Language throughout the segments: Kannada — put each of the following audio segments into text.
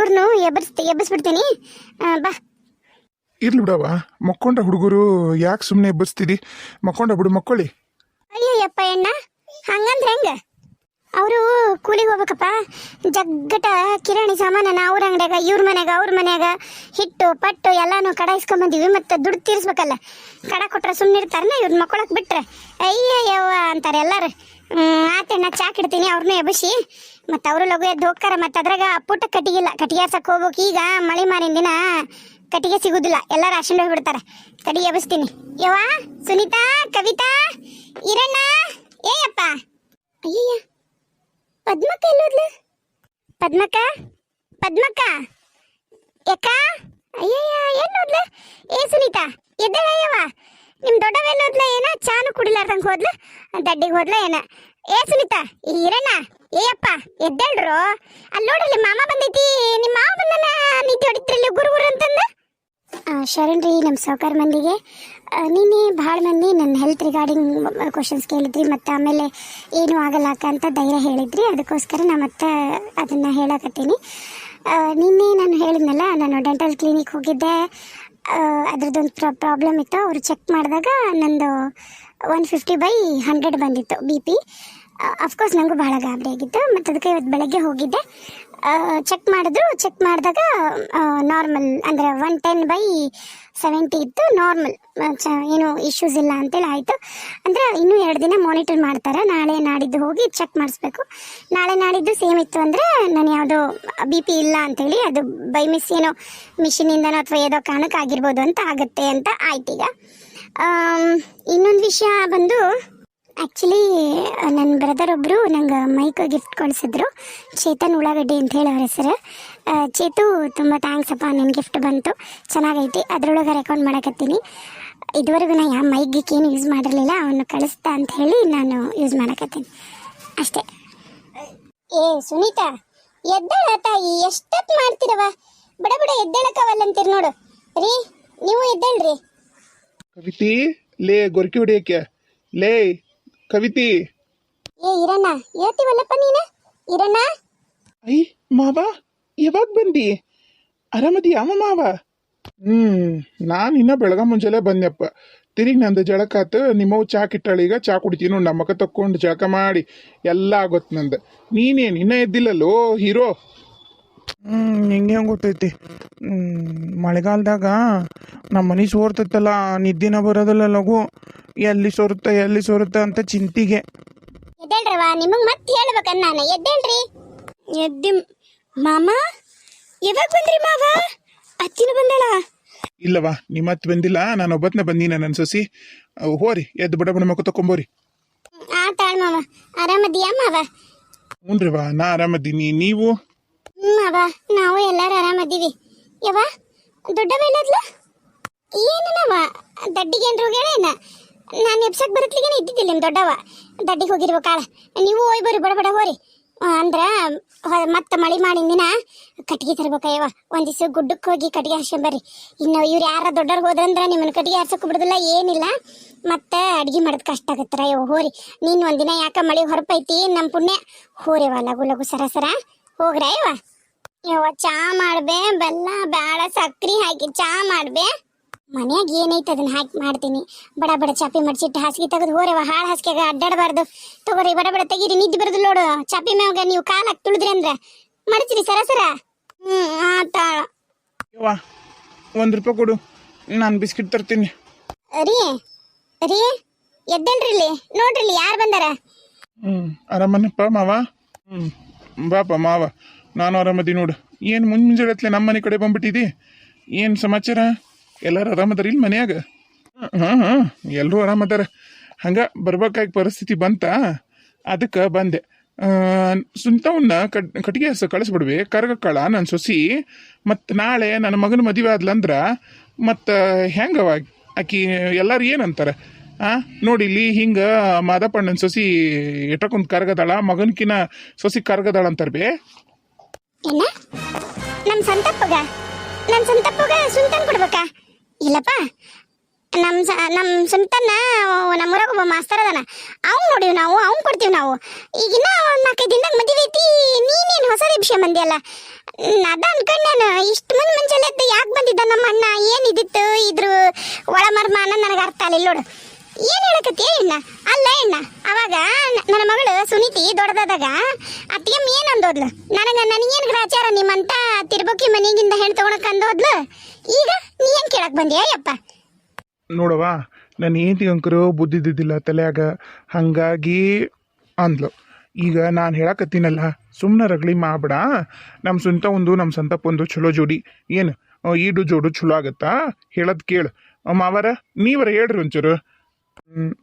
ಅವ್ರನ್ನು ಎಬ್ಬರಿಸ್ಬಿಡ್ತೀನಿ. ಬಾ. ಇರ್ಲಿ ಬಿಡವ, ಮಕ್ಕೊಂಡ ಹುಡುಗರು ಯಾಕೆ ಸುಮ್ಮನೆ ಎಬ್ಬರಿಸ್ತಿದಿ? ಮಕ್ಕೊಂಡ ಬಿಡು, ಮಕ್ಕೊಳ್ಳಿ. ಅಯ್ಯಯ್ಯಪ್ಪ ಅಣ್ಣ, ಹಂಗಂದ್ರೆ ಹೆಂಗ? ಅವರು ಕೂಲಿಗೆ ಹೋಗ್ಬೇಕಪ್ಪ. ಜಗ್ಗಟ ಕಿರಾಣಿ ಸಾಮಾನ ಅವ್ರ ಅಂಗಡ್ಯಾಗ, ಇವ್ರ ಮನ್ಯಾಗ, ಅವ್ರ ಮನ್ಯಾಗ ಹಿಟ್ಟು ಪಟ್ಟು ಎಲ್ಲಾನು ಕಡ ಇಸ್ಕೊಂಬಂದಿವಿ. ಮತ್ತೆ ದುಡ್ಡು ತೀರಿಸ್ಬೇಕಲ್ಲ. ಕಡ ಕೊಟ್ರೆ ಸುಮ್ಮನೆ ಇರ್ತಾರನ? ಇವ್ರ ಮಕ್ಕೊಳಕ್ ಬಿಟ್ರೆ ಅಯ್ಯಯ್ಯವ್ವ ಅಂತಾರೆ ಎಲ್ಲಾರು. ಆತಣ್ಣ, ಚಾಕ್ ಇಡ್ತೀನಿ, ಅವ್ರನ್ನೂ ಎಬ್ಬಿಸಿ. ಮತ್ತು ಅವರು ಲಘು ಎದ್ದು ಹೋಗ್ತಾರ. ಮತ್ತು ಅದ್ರಾಗ ಪುಟ್ಟ ಕಟ್ಟಿಗಿಲ್ಲ, ಕಟ್ಟಿಗೆ ಹರ್ಸಕ್ಕೆ ಹೋಗ್ಬೇಕು. ಈಗ ಮಳೆ ಮಾರಿನ ದಿನ ಕಟ್ಟಿಗೆ ಸಿಗುದಿಲ್ಲ, ಎಲ್ಲಾರು ಅಶಂಡ್ ಹೋಗ್ಬಿಡ್ತಾರೆ. ಕಟ್ಟಿಗೆ ಎಬ್ಬಿಸ್ತೀನಿ. ಯವ್ವ, ಸುನೀತಾ, ಕವಿತಾ, ಈರಣ್ಣ, ಏಯಪ್ಪ. ಅಯ್ಯಯ್ಯ, ಪದ್ಮಕ್ಕ ಎಲ್ಲೋದ್ಲು? ಪದ್ಮಕ್ಕ, ಪದ್ಮಕ್ಕ, ಯಾಕ? ಅಯ್ಯಯ್ಯ, ಎಲ್ಲೋದ್ಲು? ಏ ಸುನೀತಾ, ಎದ್ದೇಳಯ್ಯವ್ವ. ನಿಮ್ಮ ದೊಡ್ಡವ ಎಲ್ಲೋದ್ಲ? ಏನ ಚಾನು ಕುಡಿಲಾರ್ದಂಗೆ ಹೋದ್ಲು? ದಡ್ಡಿಗೆ ಹೋದ್ಲ ಏನ? ಏ ಸುನೀತಾ, ಈರಣ್ಣ, ಏಯಪ್ಪ, ಎದ್ದೇಳ್ರು. ಅಲ್ಲಿ ನೋಡ್ರಿ, ಮಾಮ ಬಂದೈತಿ. ನಿಮ್ಮ ಮಾವ ಬಂದನ, ನಿದ್ದೆ ಹೊಡಿತ್ರಲ್ಲಿ ಗುರು ಗುರು ಅಂತಂದ. ಶರಣ್ ರೀ, ನಮ್ಮ ಸಾವುಕಾರ ಮಂದಿಗೆ ನಿನ್ನೆ ಭಾಳ ಮಂದಿ ನನ್ನ ಹೆಲ್ತ್ ರಿಗಾರ್ಡಿಂಗ್ ಕ್ವಶನ್ಸ್ ಕೇಳಿದ್ರಿ. ಮತ್ತು ಆಮೇಲೆ ಏನೂ ಆಗಲ್ಲ ಅಂತ ಧೈರ್ಯ ಹೇಳಿದ್ರಿ. ಅದಕ್ಕೋಸ್ಕರ ನಾ ಮತ್ತೆ ಅದನ್ನು ಹೇಳಕತ್ತೀನಿ. ನಿನ್ನೆ ನಾನು ಹೇಳಿದ್ನಲ್ಲ, ನಾನು ಡೆಂಟಲ್ ಕ್ಲಿನಿಕ್ ಹೋಗಿದ್ದೆ. ಅದ್ರದ್ದೊಂದು ಪ್ರಾಬ್ಲಮ್ ಇತ್ತು. ಅವರು ಚೆಕ್ ಮಾಡಿದಾಗ ನಂದು 150/100 ಬಂದಿತ್ತು BP. ಅಫ್ಕೋರ್ಸ್ ನನಗೂ ಭಾಳ ಗಾಬರಿ ಆಗಿತ್ತು. ಮತ್ತು ಅದಕ್ಕೆ ಇವತ್ತು ಬೆಳಗ್ಗೆ ಹೋಗಿದ್ದೆ, ಚೆಕ್ ಮಾಡಿದ್ರು. ಚೆಕ್ ಮಾಡಿದಾಗ ನಾರ್ಮಲ್, ಅಂದರೆ 110/70 ಇತ್ತು. ನಾರ್ಮಲ್, ಏನು ಇಶ್ಯೂಸ್ ಇಲ್ಲ ಅಂತೇಳಿ ಆಯಿತು. ಅಂದರೆ ಇನ್ನೂ 2 ದಿನ ಮಾನಿಟರ್ ಮಾಡ್ತಾರೆ. ನಾಳೆ ನಾಡಿದ್ದು ಹೋಗಿ ಚೆಕ್ ಮಾಡಿಸ್ಬೇಕು. ನಾಳೆ ನಾಡಿದ್ದು ಸೇಮ್ ಇತ್ತು ಅಂದರೆ ನಾನು ಯಾವುದೋ BP ಇಲ್ಲ ಅಂಥೇಳಿ, ಅದು ಬೈ ಮಿಸ್ ಏನೋ ಮಿಷಿನಿಂದನೋ ಅಥವಾ ಏನೋ ಕಾರಣಕ್ಕೆ ಆಗಿರ್ಬೋದು ಅಂತ ಆಗುತ್ತೆ ಅಂತ ಆಯ್ತು. ಈಗ ಇನ್ನೊಂದು ವಿಷಯ ಬಂದು, ಆ್ಯಕ್ಚುಲಿ ನನ್ನ ಬ್ರದರ್ ಒಬ್ಬರು ನಂಗೆ ಮೈಕ್ ಗಿಫ್ಟ್ ಕಳಿಸಿದ್ರು. ಚೇತನ್ ಉಳ್ಳಾಗಡ್ಡಿ ಅಂತ ಹೇಳಿ ಅವ್ರ ಹೆಸರು. ಚೇತು, ತುಂಬ ಥ್ಯಾಂಕ್ಸ್ ಅಪ್ಪ, ನನ್ನ ಗಿಫ್ಟ್ ಬಂತು, ಚೆನ್ನಾಗೈತಿ. ಅದರೊಳಗೆ ರೆಕಾರ್ಡ್ ಮಾಡಕತ್ತೀನಿ. ಇದುವರೆಗೂ ನಾನು ಯಾವ ಮೈಕ್ ಏನು ಯೂಸ್ ಮಾಡಿರಲಿಲ್ಲ, ಅವನು ಕಳಿಸ್ತಾ ಅಂತ ಹೇಳಿ ನಾನು ಯೂಸ್ ಮಾಡಕತ್ತೀನಿ ಅಷ್ಟೇ. ಏ ಸುನೀತಾ, ಎದ್ದೇಳ ತಾಯಿ, ಎಷ್ಟೊತ್ತು ಮಾಡ್ತೀರವ? ಬಡ ಬಡ ಎದ್ದೇಳಕ್ಕವಲ್ಲಂತೀರಿ ನೋಡು. ರೀ, ನೀವು ಎದ್ದೇಳ್ರಿ. ಕವಿತಿ, ಲೇ ಗೊರಕಿ ಹೊಡಿಯಕ್ಕೆ. ಲೇ ಕವಿತಿ. ಏ ಈರಣ್ಣ, ಹೇಳ್ತೀವಲ್ಲಪ್ಪ ನೀನು. ಈರಣ್ಣ, ಐ ಮಾವ, ಯಾವಾಗ ಬಂದಿ? ಆರಾಮದಿಯಾ ಮಾವ? ನಾನು ಇನ್ನ ಬೆಳಗ ಮುಂಜಾನೆ ಬಂದೆಪ್ಪ. ತಿರುಗಿ ನಂದು ಜಳಕಾತು. ನಿಮ್ಮವು ಚಾ ಕಿಟ್ಟಾಳಿ, ಈಗ ಚಾ ಕುಡಿತೀನಿ ನೋಡಿ. ನಮ್ಮಕ್ಕ ತಕ್ಕೊಂಡು ಜಳಕ ಮಾಡಿ ಎಲ್ಲ ಆಗೊತ್ತು ನಂದು. ನೀನೇನು ಇನ್ನೂ ಎದ್ದಿಲ್ಲಲ್ಲೋ ಹೀರೋ? ಹಿಂಗೆ ಹೆಂಗೆ ಗೊತ್ತೈತಿ? ಮಳೆಗಾಲದಾಗ ನಮ್ಮ ಮನೆ ಸೋರ್ತೈತಲ್ಲ, ನಿದ್ದಿನ ಬರೋದಿಲ್ಲ ಲಘು. ಎಲ್ಲಿ ಸೋರುತ್ತೆ ಅಂತ ಚಿಂತಿಗೆ. ಎದ್ದೇಳ್ರವ, ನಿಮಗೆ ಮತ್ತೆ ಹೇಳ್ಬೇಕನ್ನ ನಾನು. ಎದ್ದೇಳ್ರಿ. ಎದ್ದಿ ಮಾಮ, ಯಾವಾಗ ಬಂದ್ರಿ ಮಾವ? ಅತ್ತಿನ ಬಂದಳ? ಇಲ್ಲವಾ, ನಿಮ್ಮತ್ತು ಬಂದಿಲ್ಲ, ನಾನು ಒಬ್ಬತ್ತನೇ ಬಂದೀನ. ನನ್ನ ಸೊಸಿ ಹೋರಿ, ಎದ್ದು ಬಡ ಬಡ ಮಕ್ಕ ತಕೊಂಬೋರಿ. ಆತಾಳ ಮಾವ, ಆರಾಮದಿಯಾ ಮಾವ? ಹ್ಞೂನ್ರಿವಾ, ನಾ ಆರಾಮದ್ದೀನಿ. ನೀವು? ಮಾವ, ನಾವು ಎಲ್ಲರೂ ಆರಾಮದೀವಿ. ಯವ್ವ, ದೊಡ್ಡವ ಎಲ್ಲದ್ಲು? ಏನವ ದಡ್ಡಿಗೇನು ರೋಗೇನ? ನಾನು ಎಬ್ಸಕ್ಕೆ ಬರತ್ಲಿಗೇನೆ ಇದ್ದಿದ್ದಿಲ್ಲ ನಿಮ್ಮ ದೊಡ್ಡವ. ದಡ್ಡಿಗೆ ಹೋಗಿರ್ಬೇಕಾಳ. ನೀವು ಹೋಯ್ ಬರ್ರಿ, ಬಡ ಬಡ ಹೋರಿ. ಅಂದ್ರೆ ಮತ್ತೆ ಮಳೆ ಮಾಡಿದ ದಿನ ಕಟ್ಟಿಗೆ ತರ್ಬೇಕಯ್ಯವ. ಒಂದು ದಿವಸ ಗುಡ್ಡಕ್ಕೆ ಹೋಗಿ ಕಟ್ಟಿಗೆ ಹರ್ಸ್ಕೊಂಬರ್ರಿ. ಇನ್ನು ಇವ್ರು ಯಾರ ದೊಡ್ಡವ್ರು ಹೋದ್ರಂದ್ರೆ ನಿಮ್ಮನ್ನು ಕಟ್ಟಿಗೆ ಹರ್ಸಕ್ಕೆ ಬಿಡೋದಿಲ್ಲ, ಏನಿಲ್ಲ. ಮತ್ತೆ ಅಡ್ಗೆ ಮಾಡೋದು ಕಷ್ಟ ಆಗತ್ತರ. ಅಯ್ಯೋ ಹೋರಿ, ನೀನು ಒಂದಿನ ಯಾಕೆ ಮಳೆ ಹೊರಪೈತಿ, ನಮ್ಮ ಪುಣ್ಯ. ಹೋರಿವ, ಲಘು ಲಘು ಸರ ಹೋಗ್ರ ಯವ್ವ. ಯವ್ವ, ಚಾ ಮಾಡ್ಬೇ, ಬೆಲ್ಲ ಬ್ಯಾಳ ಸಕ್ರಿ ಹಾಕಿ ಚಾ ಮಾಡ್ಬೇ. ಮನ್ಯಾಗ ಏನೈತೆ ಅದನ್ನ ಹಾಕಿ ಮಾಡ್ತೀನಿ. ಬಡ ಬಡ ಚಾಪಿ ಮಡ್ಸಿಟ್ಟು ಹಾಸಿಗೆ ತೆಗೆದು ಹೋರವ. ಹಾಳು ಹಾಸಿಗೆಗ ಅಡ್ಡಾಡಬಾರ್ದು. ತಗೋರಿ, ಬಡ ಬಡ ತೆಗೀರಿ, ನಿದ್ದೆ ಬರೋದು ನೋಡು. ಚಾಪಿ ಮ್ಯಾಗ ನೀವು ಕಾಲು ಹಾಕಿ ತುಳಿದ್ರಿ ಅಂದ್ರೆ ಮಡಚಿರಿ ಸರ. ಆತಾಳ. ಯವ್ವ, ₹1 ಕೊಡು, ನಾನು ಬಿಸ್ಕಿಟ್ ತರ್ತೀನಿ. ರೀ ರೀ, ಎದ್ದೇಳ್ರಿ, ಇಲ್ಲಿ ನೋಡ್ರಿ, ಇಲ್ಲಿ ಯಾರು ಬಂದಾರ? ಆರಾಮನಪ್ಪ ಮಾವ? ಬಾಪ ಮಾವ, ನಾನು ಆರಾಮದಿ ನೋಡು. ಏನು ಮುಂಜಾನೆ ನಮ್ಮ ಮನೆ ಕಡೆ ಬಂದ್ಬಿಟ್ಟಿದಿ? ಏನು ಸಮಾಚಾರ? ಎಲ್ಲರೂ ಆರಾಮದಾರ ಇಲ್ಲಿ ಮನ್ಯಾಗ? ಹಾಂ, ಎಲ್ಲರೂ ಆರಾಮದಾರ. ಹಂಗೆ ಬರ್ಬೇಕಾಗಿ ಪರಿಸ್ಥಿತಿ ಬಂತ, ಅದಕ್ಕೆ ಬಂದೆ. ಸುಂತವನ್ನ ಕಟ್ಟಿಗೆ ಹಸ ಕಳಿಸ್ಬಿಡ್ವಿ, ಕರ್ಗಕ್ಕಳ ನನ್ನ ಸೊಸಿ. ಮತ್ತು ನಾಳೆ ನನ್ನ ಮಗನ ಮದುವೆ ಆದ್ಲಂದ್ರೆ ಮತ್ತು ಹೆಂಗವ ಆಕಿ ಎಲ್ಲರೂ ಏನಂತಾರೆ? ನೋಡಿ ಇಲ್ಲಿ ಹಿಂಗೆ ಮಾದಪ್ಪಣ್ಣನ ಸೊಸಿ ಎಟಕೊಂದು ಕರ್ಗದಾಳ, ಮಗನ್ಕಿನ ಸೊಸಿ ಕರ್ಗದಾಳ ಅಂತಾರೆ ಬೇ. ಏನ? ನಮ್ಮ ಸಂತಪ್ಪಗ ಸುಂತನ್ ಕೊಡ್ಬೇಕಾ? ಇಲ್ಲಪ್ಪ, ನಮ್ಮ ಸುಂಟನ್ನ ನಮ್ಮೂರಾಗ ಒಬ್ಬ ಮಾಸ್ತರ್ ಅದಾನ, ಅವ್ನು ನೋಡಿವ್ ನಾವು, ಅವ್ನು ಕೊಡ್ತೀವಿ ನಾವು. ಈಗಿನ್ನ ಒಂದು 4-5 ದಿನದಾಗ ಮದುವೆ ಐತಿ, ನೀನೇನು ಹೊಸ ವಿಷಯ ಬಂದಿಯಲ್ಲ. ಅದ ಅನ್ಕೊಂಡ್ ನಾನು ಇಷ್ಟು ಮುಂಜಾನೆ ಯಾಕೆ ಬಂದಿದ್ದ ನಮ್ಮ ಅಣ್ಣ, ಏನಿದಿತ್ತು ಇದ್ರ ಒಳ ಮರ್ಮ ಅನ್ನೋದು ನನಗೆ ಅರ್ಥ ಆಗಲಿಲ್ಲ ನೋಡು. ಏನು ಹೇಳಕತ್ತಿ ಅಣ್ಣ? ಅಲ್ಲ ಅಣ್ಣ, ಅವಾಗ ನನ್ನ ಮಗಳು ಸುನೀತಿ ದೊಡ್ಡದಾದಾಗ ಅತ್ತಿಗೆಮ್ಮ ಏನು ಅಂದೋದ್ಲು ನನಗೇನು ಗ್ರಾಚಾರ ನಿಮ್ಮಂತ ತಿರ್ಬೋಕಿ ಮನೆಗಿಂದ ಹೆಣ್ಣು ತಗೊಳಕ್ ಅಂದೋದ್ಲು. ಈಗ ನೀ ಏನು ಕೇಳಕ್ ಬಂದ್ಯಾ ಯಪ್ಪ? ನೋಡವ್ವ, ನನ್ನ ಹೆಂಡತಿ ಅಂಕರು ಬುದ್ಧಿದ್ದಿದ್ದಿಲ್ಲ ತಲೆಯಾಗ, ಹಾಗಾಗಿ ಅಂದ್ಲು. ಈಗ ನಾನು ಹೇಳಕತ್ತೀನಲ್ಲ, ಸುಮ್ಮನೆ ರಗಳಿ ಮಾಡ್ಬೇಡ. ನಮ್ಮ ಸ್ವಂತ ಒಂದು ನಮ್ಮ ಸಂತಪ್ಪ ಒಂದು ಚಲೋ ಜೋಡಿ, ಏನು ಈಡು ಜೋಡು ಚಲೋ ಆಗತ್ತಾ? ಹೇಳೋದು ಕೇಳು ಮಾವರ, ನೀವರ ಹೇಳ್ರಿ ಒಂಚೂರು.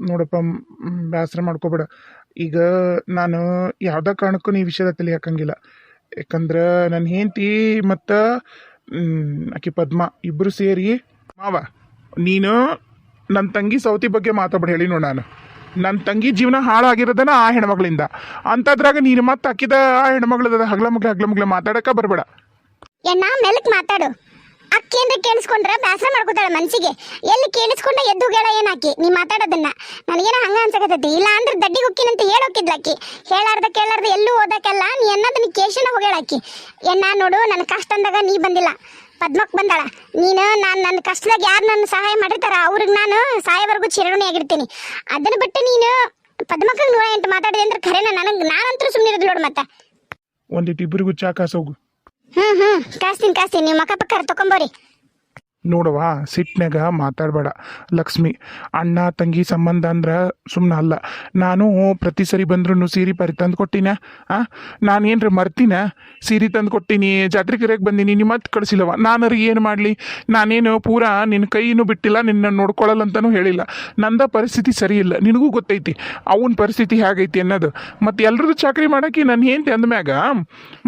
ನೋಡಪ್ಪ, ಬೇಸರ ಮಾಡ್ಕೋಬೇಡ. ಈಗ ನಾನು ಯಾವುದೇ ಕಾರಣಕ್ಕೂ ಈ ವಿಷಯದ ತಲೆ ಹಾಕಂಗಿಲ್ಲ. ಯಾಕಂದ್ರೆ ನನ್ನ ಹೆಂಡತಿ ಮತ್ತು ಆಕೆ ಪದ್ಮ ಇಬ್ಬರು ಸೇರಿ, ಮಾವ ನೀನು ನನ್ನ ತಂಗಿ ಸೌತಿ ಬಗ್ಗೆ ಮಾತಾಡ್ಬೇಡ ಹೇಳಿ ನೋಡು. ನಾನು ನನ್ನ ತಂಗಿ ಜೀವನ ಹಾಳಾಗಿರೋದನ ಆ ಹೆಣ್ಮಗಳಿಂದ, ಅಂಥದ್ರಾಗ ನೀನು ಮತ್ತೆ ಹಾಕಿದ ಆ ಹೆಣ್ಮಗಳದ ಹಗ್ಲ ಮುಗ್ಲ ಮಾತಾಡಕ್ಕೆ ಬರಬೇಡ. ಎಣ್ಣ ಮೆಲ್ಲಕ್ ಮಾತಾಡು. ಅಕ್ಕೇಂದ್ರ ಕೇಳಿಸ್ಕೊಂಡ್ರ ಬೇಸರ ಮಾಡ್ಕೋತಾಳ ಮನ್ಸಿಗೆ. ಎಲ್ಲಿ ಕೇಳಿಸ್ಕೊಂಡ ಎದ್ದು ಹೇಳ ಏನಾಕಿ ನೀ ಮಾತಾಡೋದನ್ನ. ನನಗೇನ ಹಂಗ ಅನ್ಸಕತ್ತೈತಿ. ಇಲ್ಲ ಅಂದ್ರೆ ದಡ್ಡಿ ಹೋಕ್ಕಿನಂತ ಹೇಳೋಕಿದ್ಲಾಕಿ. ಕೇಳಾರ್ದ ಎಲ್ಲೂ ಓದಕ್ಕೆಲ್ಲ ನೀ ಅನ್ನೋದನ್ನ ಕೇಶನ ಹೋಗ್ಯಾಳಾಕಿ. ಎಣ್ಣ ನೋಡು, ನನ್ನ ಕಷ್ಟ ಅಂದಾಗ ನೀ ಬಂದಿಲ್ಲ, ಪದ್ಮಕ್ ಬಂದಾಳ. ನೀನು ನನ್ನ ಕಷ್ಟದಾಗ ಯಾರು ನನ್ನ ಸಹಾಯ ಮಾಡಿರ್ತಾರ ಅವ್ರಿಗೆ ನಾನು ಸಾಯವರೆಗೂ ಚಿರಋಣಿ ಆಗಿರ್ತೀನಿ. ಅದನ್ನ ಬಿಟ್ಟು ನೀನು ಪದ್ಮಕ್ಕ 108 ಮಾತಾಡಿದೆ ಅಂದ್ರೆ ಖರೇನ ನಾನಂತೂ ಸುಮ್ಮನಿರೋದು ನೋಡು. ಮತ್ತೆ ಒಂದಿಟ್ಟು ಇಬ್ಬರಿಗೂ ಚಾ ಕಾಸೋಗು. ಕಾಸ್ತೀನಿ ನೀವು ಮಕ್ಕ ಪಕ್ಕ ತಕೊಂಬೋರಿ. ನೋಡವ್ವ, ಸಿಟ್ನಾಗ ಮಾತಾಡಬೇಡ ಲಕ್ಷ್ಮಿ. ಅಣ್ಣ ತಂಗಿ ಸಂಬಂಧ ಅಂದ್ರೆ ಸುಮ್ಮನೆ ಅಲ್ಲ. ನಾನು ಪ್ರತಿ ಸರಿ ಬಂದ್ರೂ ಸೀರೆ ಪರಿ ತಂದು ಕೊಟ್ಟಿನ? ನಾನೇನ್ರಿ ಮರ್ತೀನ? ಸೀರೆ ತಂದು ಕೊಟ್ಟಿನಿ, ಜಾತ್ರೆ ಕರೆಗೆ ಬಂದೀನಿ, ನೀವು ಮತ್ತೆ ಕಳಿಸಿಲ್ಲವ. ನಾನರಿ ಏನು ಮಾಡಲಿ? ನಾನೇನು ಪೂರಾ ನಿನ್ನ ಕೈನೂ ಬಿಟ್ಟಿಲ್ಲ, ನಿನ್ನ ನೋಡ್ಕೊಳ್ಳಲ್ಲ ಅಂತಲೂ ಹೇಳಿಲ್ಲ. ನಂದ ಪರಿಸ್ಥಿತಿ ಸರಿ ಇಲ್ಲ, ನಿನಗೂ ಗೊತ್ತೈತಿ ಅವನ ಪರಿಸ್ಥಿತಿ ಹೇಗೈತಿ ಅನ್ನೋದು. ಮತ್ತು ಎಲ್ರದ್ದು ಚಾಕ್ರಿ ಮಾಡೋಕೆ ನಾನು ಹೆಂಡ್ತಿ ಅಂದಮ್ಯಾಗ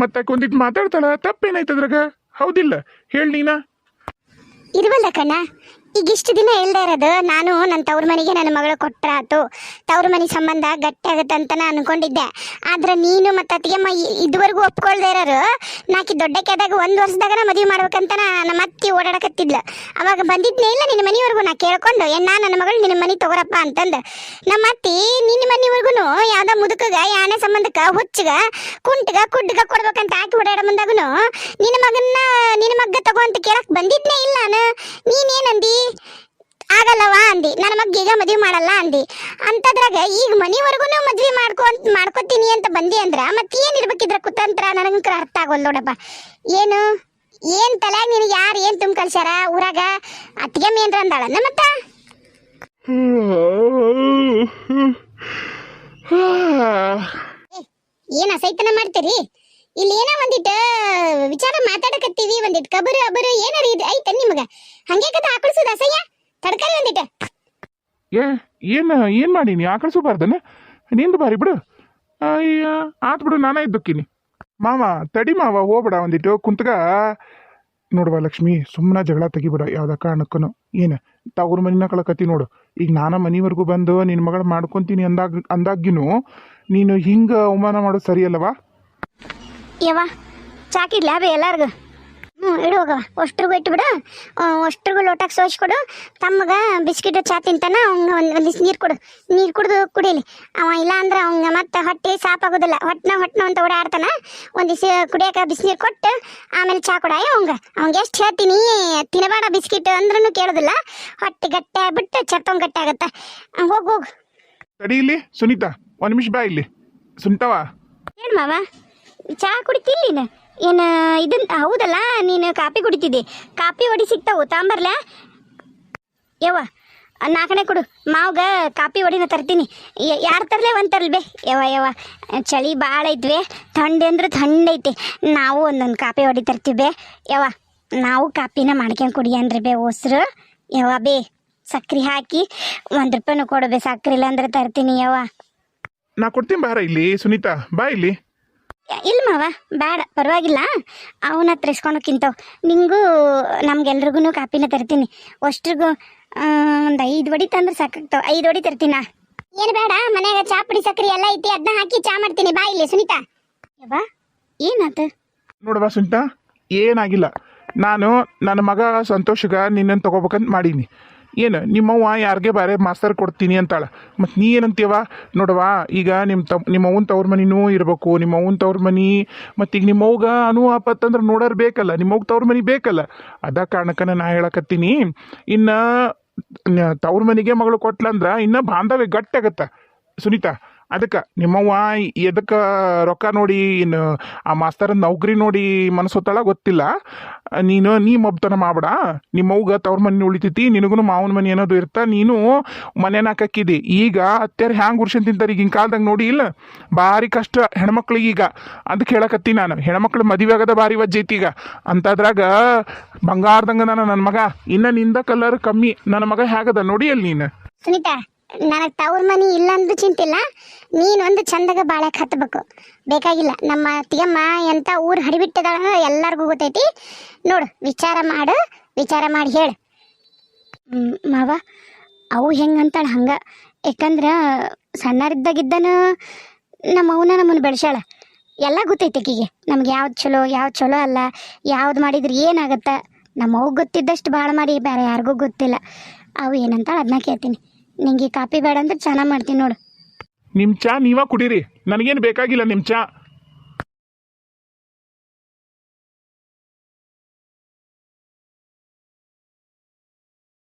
ಮತ್ತೆ ಒಂದಿಟ್ಟು ಮಾತಾಡ್ತಾಳ, ತಪ್ಪೇನಾಯ್ತದ್ರಾಗ? ಹೌದಿಲ್ಲ ಹೇಳಿ ನೀನ? ಇರುವಲ್ಲ ಕಣ್ಣ, ಈಗ ಇಷ್ಟು ದಿನ ಇಲ್ದೇ ಇರೋದು ನಾನು ನನ್ನ ತವ್ರ ಮನೆಗೆ ನನ್ನ ಮಗಳು ಕೊಟ್ರಾತು, ತವ್ರ ಮನೆ ಸಂಬಂಧ ಗಟ್ಟಿ ಆಗುತ್ತೆ ಅಂತ ನಾನು ಅನ್ಕೊಂಡಿದ್ದೆ. ಆದ್ರೆ ನೀನು ಮತ್ತು ಅತ್ತಿಗೆಮ್ಮ ಇದುವರೆಗೂ ಒಪ್ಕೊಳ್ದೇ ಇರೋರು, ನಾಕಿ ದೊಡ್ಡಕ್ಕಾದಾಗ 1 ವರ್ಷದಾಗ ಮದುವೆ ಮಾಡ್ಬೇಕಂತ ನಮ್ಮ ಅತ್ತಿ ಓಡಾಡಕತ್ತಿದ್ಲು. ಅವಾಗ ಬಂದಿದ್ನೇ ಇಲ್ಲ ನಿನ್ನ ಮನೆವರೆಗೂ. ನಾ ಕೇಳ್ಕೊಂಡು ಎಣ್ಣ ನನ್ನ ಮಗಳು ನಿನ್ನ ಮನೆ ತಗೋರಪ್ಪ ಅಂತಂದು. ನಮ್ಮ ಅತ್ತಿ ನಿನ್ನ ಮನೆವರೆಗೂ ಯಾವ್ದೋ ಮುದುಕಗ ಯಾನೆ ಸಂಬಂಧಕ್ಕೆ ಹುಚ್ಚಗ ಕುಂಟಗ ಕುಡ್ಗ ಕೊಡ್ಬೇಕಂತ ಹಾಕಿ ಓಡಾಡ ಮುಂದಾಗೂ ನಿನ್ನ ಮಗ್ಗ ತಗೋ ಅಂತ ಕೇಳಕ್ ಬಂದಿದ್ನೇ ಇಲ್ಲ. ನೀನೇನಂದಿ? ಆಗಲ್ಲವಾ ಅಂದಿ. ನನ್ನ ಮಗ್ಗೀಗ ಮದುವೆ ಮಾಡಲ್ಲ ಅಂದಿ. ಅಂತದ್ರಾಗ ಈಗ ಮನೆವರೆಗೂ ಮದುವೆ ಮಾಡ್ಕೋತೀನಿ ಅಂತ ಬಂದಿ ಅಂದ್ರ ಮತ್ತೆ ಏನಿರ್ಬೇಕಿದ್ರ ಕುತಂತ್ರ? ನನಗಂಕರ ಅರ್ಥ ಆಗೋಲ್ಲ ನೋಡಪ್ಪ. ಏನ್ ತಲೆಯಾಗ ನಿನಗೆ ಯಾರು ಏನ್ ತುಂಬ ಕಳ್ಸ್ಯಾರ ಊರಾಗ? ಅತ್ತಿಗೆಮ್ಮ ಏನ್ರ ಅಂದಾಳನ್ನ ಮತ್ತ? ಏನ ಸೈತನ ಮಾಡ್ತೀರಿ? ಇಲ್ಲಿ ಏನೋ ಒಂದಿಟ್ಟು ವಿಚಾರ ಮಾತಾಡಕತ್ತೀವಿ, ಒಂದಿಟ್ಟು ಕಬರು ಅಬರು ಏನಾರ ಐತ ನಿಮಗ? ಹಂಗೆ ಕದ ಆಕಳಿಸೋದು ಅಸಹ್ಯ. ತಡ್ಕರಿ ಒಂದಿಟ್ಟು. ಏನು ಮಾಡೀನಿ? ಆಕಳಿಸಬಾರ್ದನ? ನಿಂದು ಬಾರಿ ಬಿಡು. ಅಯ್ಯ ಆತ್ ಬಿಡು, ನಾನೇ ಇದ್ದಕ್ಕಿನಿ. ಮಾವ ತಡಿ ಮಾವ, ಹೋಗ್ಬೇಡ ಒಂದಿಟ್ಟು ಕುಂತ್ಗ. ನೋಡುವ ಲಕ್ಷ್ಮಿ, ಸುಮ್ಮನೆ ಜಗಳ ತೆಗಿಬೇಡ ಯಾವ್ದ ಕಾರಣಕ್ಕೂ. ಏನು ತವ್ರ ಮನಿನ ಕಳಕತ್ತಿ ನೋಡು. ಈಗ ನಾನು ಮನೆವರೆಗೂ ಬಂದು ನಿನ್ನ ಮಗಳು ಮಾಡ್ಕೊತೀನಿ ಅಂದಾಗಿನೂ ನೀನು ಹಿಂಗೆ ಅವಮಾನ ಮಾಡೋದು ಸರಿಯಲ್ಲವಾ? ಯವ್ವ ಚಾಕಿಡ್ಲ ಬೇ ಎಲ್ಲಾರ್ಗು? ಇಡು ಹೋಗವ. ಅಷ್ಟ್ರಿಗೂ ಇಟ್ಬಿಡು, ಅಷ್ಟ್ರಿಗೂ ಲೋಟಕ್ಕೆ ಸೋಸ್ಕೊಡು. ತಮ್ಮಗ ಬಿಸ್ಕಿಟ್ ಚಾ ತಿಂತಾನ, ಅವಂಗ ಒಂದಿಷ್ಟು ನೀರು ಕೊಡು. ನೀರು ಕುಡ್ದು ಕುಡೀಲಿ ಅವ. ಇಲ್ಲ ಅಂದ್ರೆ ಅವಂಗ ಮತ್ತೆ ಹೊಟ್ಟೆ ಸಾಪಾಗೋದಿಲ್ಲ. ಹೊಟ್ಟೆ ಅಂತ ಓಡಾಡ್ತಾನ. ಒಂದಿಷ್ಟು ಕುಡಿಯೋಕೆ ಬಿಸಿನೀರು ಕೊಟ್ಟು ಆಮೇಲೆ ಚಾ ಕೊಡ ಅವಂಗೆ ಎಷ್ಟು ಹೇಳ್ತೀನಿ ತಿನ್ನಬೇಡ ಬಿಸ್ಕಿಟ್ ಅಂದ್ರೂ ಕೇಳೋದಿಲ್ಲ. ಹೊಟ್ಟೆ ಗಟ್ಟೆ ಆಗ್ಬಿಟ್ಟು ಚಪ್ಪಂಗೆ ಗಟ್ಟೆ ಆಗತ್ತೆ. ಹೋಗು. ತಡಿ ಇಲ್ಲಿ ಸುನೀತಾ, 1 ನಿಮಿಷ ಬಾ ಇಲ್ಲಿ. ಸುನಿತಾವ, ಏನು ಮಾವ ಚಾ ಕುಡಿತಿಲ್ಲ? ಏನು ಇದನ್ನ ಹೌದಲ್ಲ, ನೀನು ಕಾಪಿ ಕುಡಿತಿದ್ದಿ. ಕಾಪಿ ಒಡಿ ಸಿಗ್ತಾವು ತಾಂಬರ್ಲ? ಯವ್ವ 4ನೇ ಕೊಡು. ಮಾವ್ಗ ಕಾಪಿ ಒಡಿನ ತರ್ತೀನಿ. ಯಾರು ತರಲೇ ಒಂದು ತರಲಿ ಬೇ. ಯವ್ವ ಚಳಿ ಭಾಳ ಐತ್ವಿ, ಥಂಡಿ ಅಂದ್ರೆ ಥಂಡಿ ಐತಿ. ನಾವು ಒಂದೊಂದು ಕಾಪಿ ಒಡಿ ತರ್ತೀವಿ ಬೇ. ಯವ್ವ ನಾವು ಕಾಪಿನ ಮಾಡ್ಕೊಂಡು ಕುಡಿಯನ್ರಿ ಬೇ ಓಸ್ರು. ಯವ್ವ ಬೇ ಸಕ್ರೆ ಹಾಕಿ 1 ರೂಪಾಯಿನೂ ಕೊಡು ಬೇ. ಸಕ್ರೆ ಇಲ್ಲ ಅಂದ್ರೆ ತರ್ತೀನಿ ಯವ್ವ. ನಾ ಕೊಡ್ತೀನಿ ಬಾರ ಇಲ್ಲಿ. ಸುನೀತಾ ಬಾ ಇಲ್ಲಿ. ಇಲ್ಲ ಮಾವ ಬೇಡ, ಪರವಾಗಿಲ್ಲ. ಅವನ ಹತ್ರ ಇಸ್ಕೊಂಡೋಕ್ಕಿಂತವು ನಿಂಗೂ ನಮ್ಗೆಲ್ರಿಗೂ ಕಾಪಿನ ತರ್ತೀನಿ. ಅಷ್ಟ್ರಿಗೂ ಒಂದು 5 ವಡಿ ತಂದ್ರೆ ಸಾಕಾಗ್ತಾವ. 5 ವಡಿ ತರ್ತೀನ. ಏನು ಬೇಡ, ಮನ್ಯಾಗ ಚಾ ಪುಡಿ ಸಕ್ರೆ ಎಲ್ಲ ಐತಿ, ಅದನ್ನ ಹಾಕಿ ಚಾ ಮಾಡ್ತೀನಿ. ಬಾ ಇಲ್ಲಿ ಸುನೀತಾ. ಯವ್ವ ಏನಾತ? ನೋಡವಾ ಸುನೀತಾ, ಏನಾಗಿಲ್ಲ. ನಾನು ನನ್ನ ಮಗ ಸಂತೋಷಗ ನಿನ್ನನ್ನು ತಗೋಬೇಕಂತ ಮಾಡೀನಿ. ಏನು ನಿಮ್ಮವ್ವ ಯಾರಿಗೆ ಬಾರೆ ಮಾಸ್ತರ್ ಕೊಡ್ತೀನಿ ಅಂತಾಳೆ ಮತ್ತು ನೀ ಏನಂತೀವ ನೋಡವ್ವ ಈಗ ನಿಮ್ಮವ್ವನ ತವ್ರ ಮನಿನೂ ಇರಬೇಕು ನಿಮ್ಮವ್ವನ ತವ್ರ ಮನಿ ಮತ್ತು ಈಗ ನಿಮ್ಮವ್ಗ ಅನು ಆಪತ್ತಂದ್ರೆ ನೋಡೋರು ಬೇಕಲ್ಲ ನಿಮ್ಮವ್ಗ ತವ್ರ ಮನಿ ಬೇಕಲ್ಲ ಅದ ಕಾರಣಕ್ಕನ ನಾ ಹೇಳಕತ್ತೀನಿ ಇನ್ನು ತವ್ರ ಮನೆಗೆ ಮಗಳು ಕೊಟ್ಲಂದ್ರೆ ಇನ್ನು ಬಾಂಧವ್ಯ ಗಟ್ಟಾಗತ್ತೆ ಸುನೀತಾ ಅದಕ್ಕೆ ನಿಮ್ಮವ್ವ ಎದಕ್ಕೆ ರೊಕ್ಕ ನೋಡಿ ಇನ್ನು ಆ ಮಾಸ್ತರನ ನೌಕರಿ ನೋಡಿ ಮನಸ್ಸೊತ್ತಳ ಗೊತ್ತಿಲ್ಲ ನೀ ಮಬ್ತನ ಮಾಡ್ಬೇಡ ನಿಮ್ಮವ್ಗ ತವ್ರ ಮನೆ ಉಳಿತೈತಿ ನಿನಗೂ ಮಾವನ ಮನೆ ಅನ್ನೋದು ಇರ್ತಾ ನೀನು ಮನೇನ ಹಾಕಿದ್ದಿ ಈಗ ಅತ್ಯಾರ ಹ್ಯಾಂಗೆ ಉರ್ಷನ್ ತಿಂತಾರೆ ಈಗಿನ ಕಾಲದಾಗ ನೋಡಿ ಇಲ್ಲ ಭಾರಿ ಕಷ್ಟ ಹೆಣ್ಮಕ್ಳಿಗೆ ಈಗ ಅದಕ್ಕೆ ಹೇಳಕತ್ತಿ ನಾನು ಹೆಣ್ಮಕ್ಳು ಮದುವೆ ಆಗದ ಭಾರಿ ವಜ್ಜೆ ಐತಿ ಈಗ ಅಂತದ್ರಾಗ ಬಂಗಾರದಂಗ ನನ್ನ ಮಗ ಇನ್ನು ನಿಂದ ಕಲರ್ ಕಮ್ಮಿ ನನ್ನ ಮಗ ಹೇಗದ ನೋಡಿ ಅಲ್ಲಿ ನೀನು ಸುನೀತಾ ನನಗೆ ತವ್ರ ಮನಿ ಇಲ್ಲ ಅಂದ್ರೂ ಚಿಂತಿಲ್ಲ ನೀನೊಂದು ಚಂದಾಗ ಬಾಳಕ್ಕೆ ಹತ್ತಬೇಕು ಬೇಕಾಗಿಲ್ಲ ನಮ್ಮ ತಿಯಮ್ಮ ಎಂತ ಊರು ಹಡಿಬಿಟ್ಟದಾಳ ಎಲ್ಲರಿಗೂ ಗೊತ್ತೈತಿ ನೋಡು ವಿಚಾರ ಮಾಡಿ ಹೇಳು ಮಾವ ಅವು ಹೆಂಗಂತಾಳ ಹಂಗೆ ಯಾಕಂದ್ರೆ ಸಣ್ಣರಿದ್ದಾಗಿದ್ದನ ನಮ್ಮ ಅವನ ನಮ್ಮನ್ನು ಬೆಳೆಸ್ಯಾಳ ಎಲ್ಲ ಗೊತ್ತೈತಿ ಆಕಿಗೆ ನಮ್ಗೆ ಯಾವ್ದು ಚಲೋ ಅಲ್ಲ ಯಾವ್ದು ಮಾಡಿದ್ರೆ ಏನಾಗತ್ತೆ ನಮ್ಮ ಅವ್ಗೆ ಗೊತ್ತಿದ್ದಷ್ಟು ಭಾಳ ಮಾಡಿ ಬೇರೆ ಯಾರಿಗೂ ಗೊತ್ತಿಲ್ಲ ಅವು ಏನಂತಾಳ ಅದನ್ನ ಕೇಳ್ತೀನಿ ನಿಂಗೆ ಕಾಪಿ ಬೇಡ ಅಂದ್ರೆ ಚೆನ್ನಾಗಿ ಮಾಡ್ತೀನಿ ನೋಡು ನಿಮ್ಮ ಚಾ ನೀವ ಕುಡೀರಿ ನನಗೇನು ಬೇಕಾಗಿಲ್ಲ ನಿಮ್ಮ ಚಾ